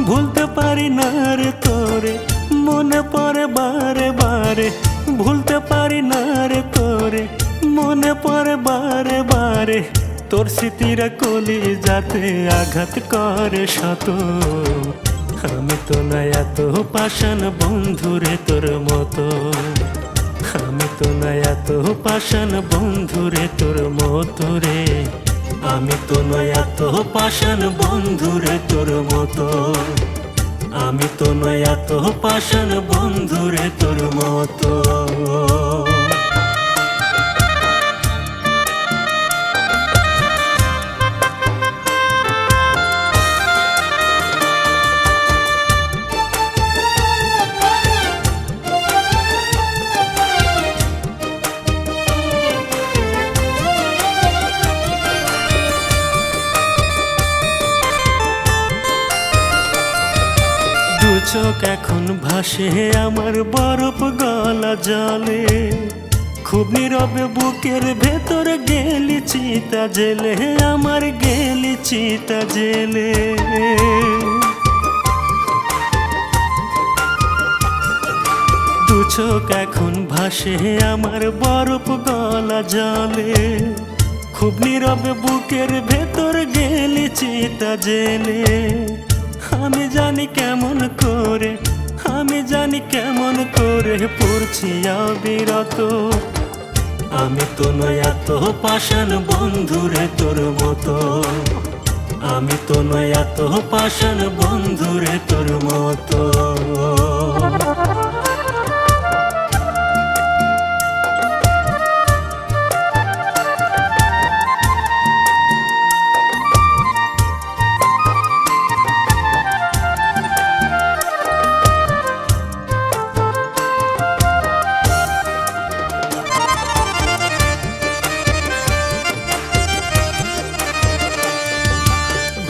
ভুলতে পারি না রে তোরে, মনে পড়ে বারে বারে। ভুলতে পারি না রে তোরে, মনে পড়ে বারে বারে। তোর স্মৃতিরা কলি যাতে আঘাত করে শত। আমি তো না এত পাষাণ বন্ধুরে তোর মতো। আমি তো না এত পাষাণ বন্ধুরে তোর মতো রে। আমি তো নয় এত পাষাণ বন্ধুরে তোর মতো। আমি তো নয় এত পাষাণ বন্ধুরে তোর মতো। চোখ এখন ভাসে আমার বরফ গলা জলে। খুব নীরবে বুকের ভেতর গেলি চিতা জেলে, আমার গেলি চিতা জেলে। দু চোখ এখন ভাসে আমার বরফ গলা জলে। খুব নীরবে বুকের ভেতর গেলি চিতা জেলে। আমি জানি কেমন করে, আমি জানি কেমন করে পড়ছি অবিরত। আমি তো নয় এত পাষাণ বন্ধুরে তোর মতো। আমি তো নয় এত পাষাণ বন্ধুরে তোর মতো।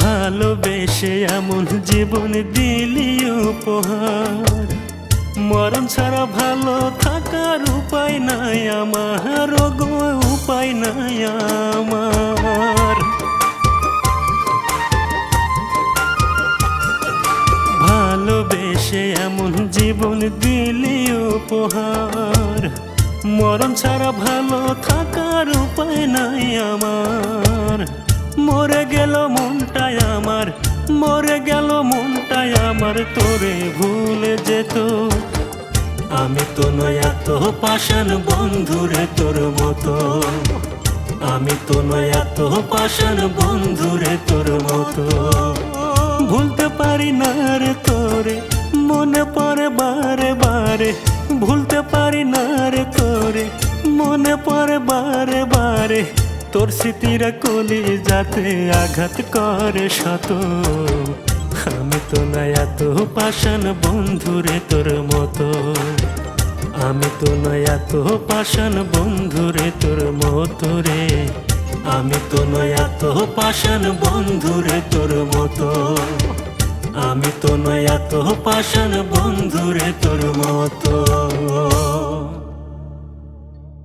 ভালোবেসে এমন জীবন দিলি উপহার। মরণ ছাড়া ভালো থাকার উপায় নাই আমার, গো উপায় নাই আমার। ভালোবেসে এমন জীবন দিলি উপহার। মরণ ছাড়া ভালো থাকার উপায় নাই আমার। মরে গেল মনটাই আমার, মরে গেল মনটাই আমার তোরে ভুলে যেত। আমি তো নয় এত পাষাণ বন্ধুরে তোর মতো। আমি তো নয় এত পাষাণ বন্ধুরে তোর মতো। ভুলতে পারি না রে তোরে, মনে পড়ে বারে বারে। ভুলতে পারি না রে তোরে, মনে পড়ে বারে বারে। তোর স্মৃতিরা কলি যাতে আঘাত করে শত। আমি তো না এত পাষাণ বন্ধুরে তোর মতো। আমি তো না এত পাষাণ বন্ধুরে তোর মতো রে। আমি তো না এত পাষাণ বন্ধুরে তোর মতো। আমি তো না এত পাষাণ বন্ধুরে তোর মতো।